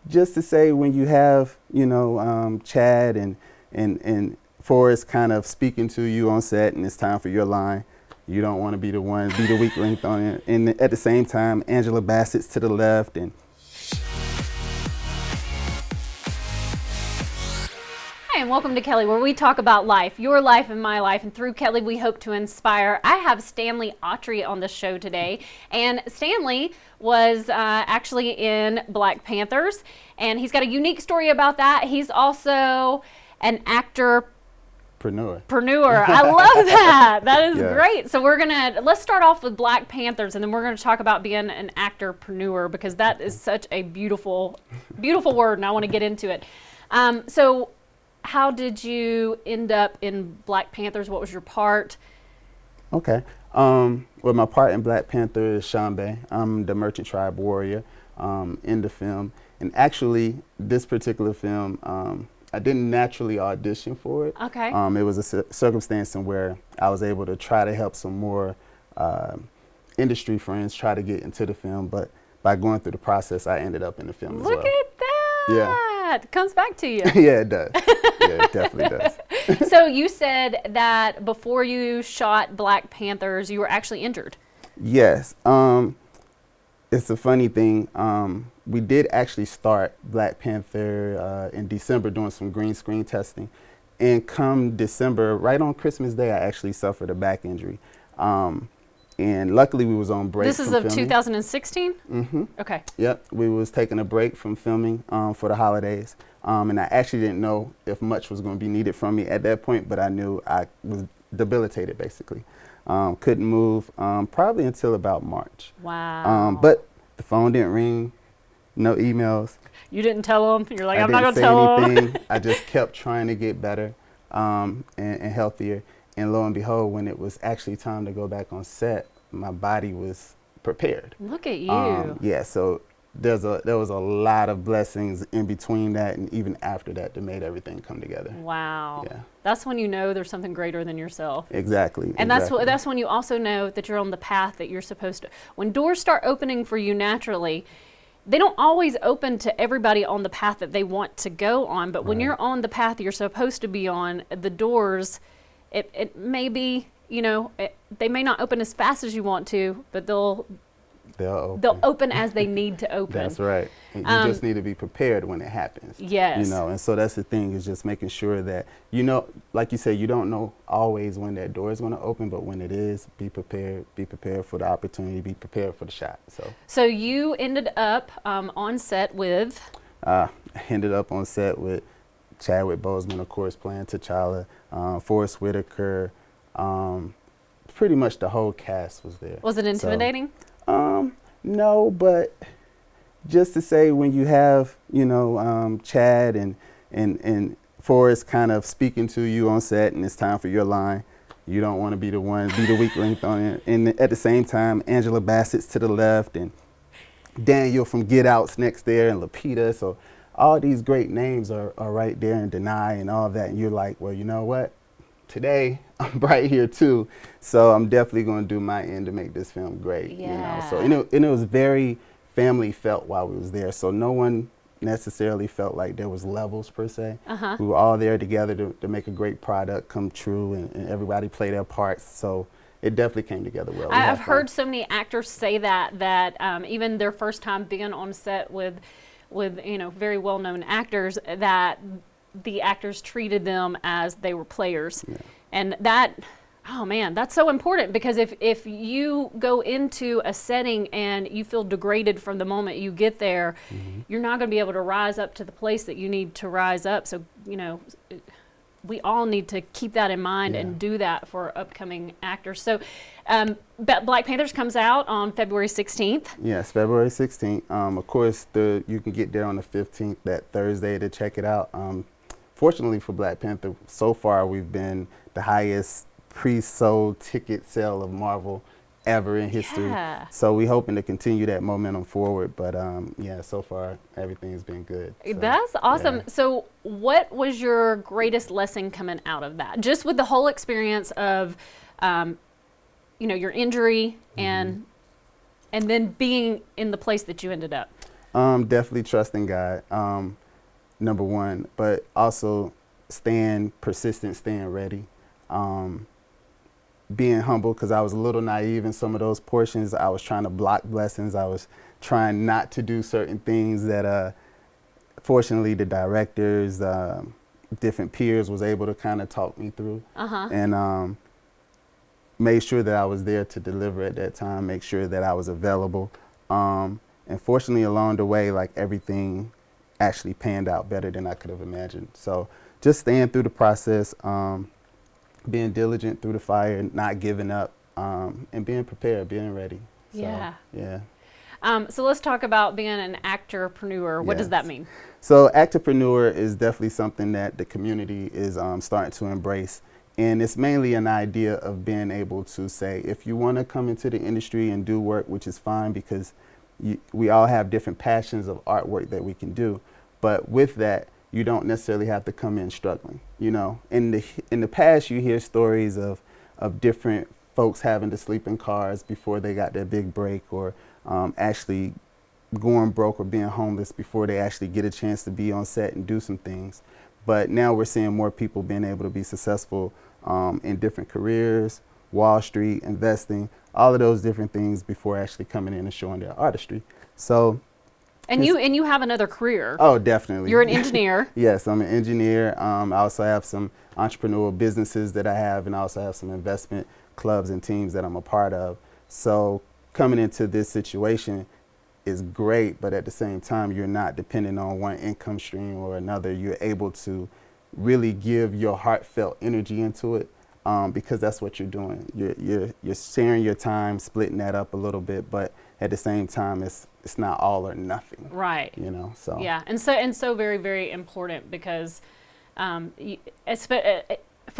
just to say when you have, Chad and Forrest kind of speaking to you on set and it's time for your line, you don't want to be the one, be the weak link on it. And at the same time, Angela Bassett's to the left. And Hi, and welcome to Kelly, where we talk about life, your life and my life, and through Kelly we hope to inspire. I have Stanley Aughtry on the show today, and Stanley was actually in Black Panthers, and he's got a unique story about that. He's also an actor. Preneur. I love that. That is great. So let's start off with Black Panthers, and then we're gonna talk about being an actor-preneur, because that is such a beautiful, beautiful word, and I want to get into it. So how did you end up in Black Panthers? What was your part? Okay. Well, my part in Black Panther is Shambe. I'm the Merchant Tribe warrior in the film. And actually, this particular film, I didn't naturally audition for it. Okay. It was a circumstance in where I was able to try to help some more industry friends try to get into the film. But by going through the process, I ended up in the film as well. Look at that. Yeah. It comes back to you. Yeah, it does. Yeah, it definitely does. So you said that before you shot Black Panthers, you were actually injured. Yes. It's a funny thing. We did actually start Black Panther in December doing some green screen testing. And come December, right on Christmas Day, I actually suffered a back injury. And luckily we was on break. This is of 2016? Mm-hmm. Okay. Yep, we was taking a break from filming for the holidays. And I actually didn't know if much was going to be needed from me at that point, but I knew I was debilitated basically. Couldn't move probably until about March. Wow. But the phone didn't ring, no emails. You didn't tell them? You're like, I'm not going to tell them. I just kept trying to get better and healthier. And lo and behold, when it was actually time to go back on set, my body was prepared. Look at you. Yeah, so there was a lot of blessings in between that and even after that made everything come together. Wow. Yeah. That's when you know there's something greater than yourself. Exactly. And that's when you also know that you're on the path that you're supposed to. When doors start opening for you naturally, they don't always open to everybody on the path that they want to go on, but when you're on the path you're supposed to be on, the doors, it may be, they may not open as fast as you want to, but they'll open as they need to open. That's right. You just need to be prepared when it happens. Yes. And so that's the thing, is just making sure that, like you said, you don't know always when that door is going to open, but when it is, be prepared for the opportunity, be prepared for the shot. So you ended up on set with? I ended up on set with Chadwick Boseman, of course, playing T'Challa, Forrest Whitaker, pretty much the whole cast was there. Was it intimidating? No, but just to say when you have, Chad and Forrest kind of speaking to you on set and it's time for your line, you don't want to be the one, be the weak link on it. And at the same time, Angela Bassett's to the left and Daniel from Get Out's next there and Lupita. So all these great names are right there, and Denai and all that. And you're like, well, you know what? Today I'm right here too, so I'm definitely going to do my end to make this film great. Yeah. So and it was very family felt while we was there. So no one necessarily felt like there was levels per se. We were all there together to make a great product come true, and everybody played their parts. So it definitely came together well. I've heard so many actors say that even their first time being on set with very well-known actors, that the actors treated them as they were players. Yeah. And that, oh man, that's so important, because if you go into a setting and you feel degraded from the moment you get there, you're not going to be able to rise up to the place that you need to rise up. So, we all need to keep that in mind and do that for upcoming actors. So Black Panthers comes out on February 16th. Yes, February 16th. Of course, you can get there on the 15th, that Thursday, to check it out. Fortunately for Black Panther, so far we've been the highest pre-sold ticket sale of Marvel ever in history. Yeah. So we're hoping to continue that momentum forward. But so far everything's been good. So, that's awesome. Yeah. So what was your greatest lesson coming out of that? Just with the whole experience of, your injury and then being in the place that you ended up. Definitely trusting God, number one, but also staying persistent, staying ready, being humble, because I was a little naive in some of those portions. I was trying to block blessings. I was trying not to do certain things that, fortunately, the directors, different peers was able to kind of talk me through, and made sure that I was there to deliver at that time, make sure that I was available. And fortunately, along the way, like, everything actually panned out better than I could have imagined. So just staying through the process, being diligent through the fire, not giving up, and being prepared, being ready. So, yeah. So let's talk about being an actorpreneur. What does that mean? So actorpreneur is definitely something that the community is starting to embrace. And it's mainly an idea of being able to say, if you want to come into the industry and do work, which is fine, because we all have different passions of artwork that we can do. But with that, you don't necessarily have to come in struggling. You know, in the past, you hear stories of different folks having to sleep in cars before they got their big break, or actually going broke or being homeless before they actually get a chance to be on set and do some things. But now we're seeing more people being able to be successful in different careers, Wall Street, investing, all of those different things before actually coming in and showing their artistry. So, and you have another career. Oh, definitely. You're an engineer. Yes, I'm an engineer. I also have some entrepreneurial businesses that I have, and I also have some investment clubs and teams that I'm a part of. So coming into this situation is great, but at the same time, you're not dependent on one income stream or another. You're able to really give your heartfelt energy into it, because that's what you're doing. You're sharing your time, splitting that up a little bit, but at the same time, it's not all or nothing. Right. You know. So yeah, and so very, very important, because for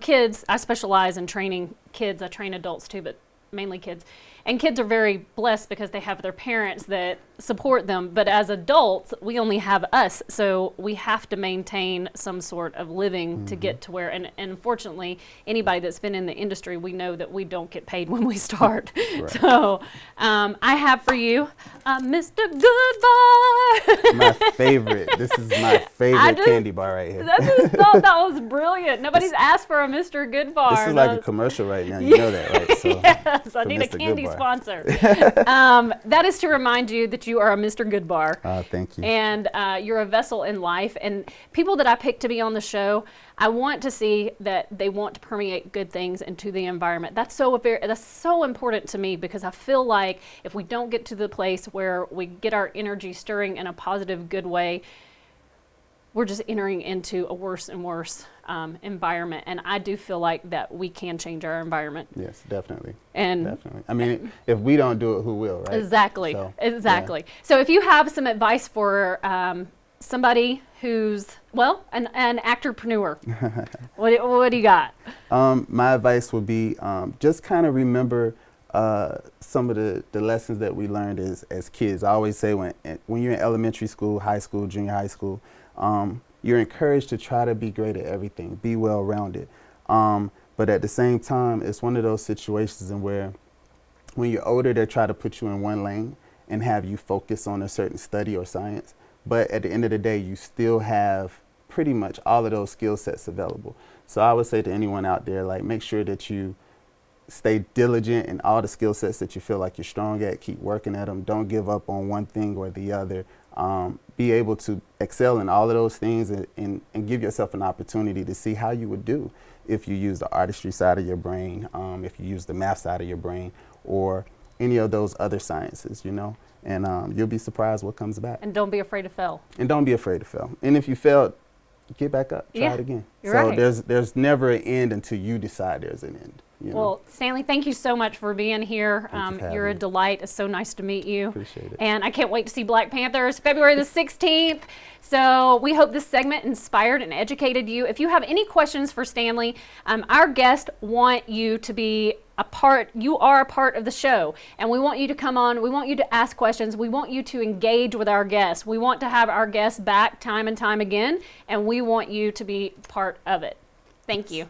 kids, I specialize in training kids. I train adults too, but mainly kids. And kids are very blessed because they have their parents that support them. But as adults, we only have us. So we have to maintain some sort of living to get to where, and unfortunately, anybody that's been in the industry, we know that we don't get paid when we start. Right. So I have for you Mr. Goodbar. My favorite. This is my favorite candy bar right here. I just thought that was brilliant. Nobody's asked for a Mr. Goodbar. This is like a commercial right now. You know that, right? So, yes, I need a candy sponsor. That is to remind you that you are a Mr. Goodbar. Thank you. And you're a vessel in life. And people that I pick to be on the show, I want to see that they want to permeate good things into the environment. That's so important to me, because I feel like if we don't get to the place where we get our energy stirring in a positive, good way, we're just entering into a worse and worse environment. And I do feel like that we can change our environment. Yes, definitely. And definitely. I mean, if we don't do it, who will, right? Exactly. Exactly. Yeah. So if you have some advice for somebody who's, well, an actorpreneur, what do you got? My advice would be just kind of remember some of the lessons that we learned as kids. I always say when you're in elementary school, high school, junior high school, you're encouraged to try to be great at everything, be well-rounded. But at the same time, it's one of those situations in where when you're older, they try to put you in one lane and have you focus on a certain study or science. But at the end of the day, you still have pretty much all of those skill sets available. So I would say to anyone out there, like, make sure that you stay diligent in all the skill sets that you feel like you're strong at. Keep working at them. Don't give up on one thing or the other. Be able to excel in all of those things, and give yourself an opportunity to see how you would do if you use the artistry side of your brain, if you use the math side of your brain, or any of those other sciences, you know. And you'll be surprised what comes back. And don't be afraid to fail. And don't be afraid to fail. And if you failed, get back up, try it again. You're right. There's never an end until you decide there's an end. You know? Well, Stanley, thank you so much for being here. You're a delight. It's so nice to meet you. Appreciate it. And I can't wait to see Black Panthers February the 16th. So we hope this segment inspired and educated you. If you have any questions for Stanley, our guests want you to be a part. You are a part of the show, and we want you to come on. We want you to ask questions. We want you to engage with our guests. We want to have our guests back time and time again, and we want you to be part of it. Thank you.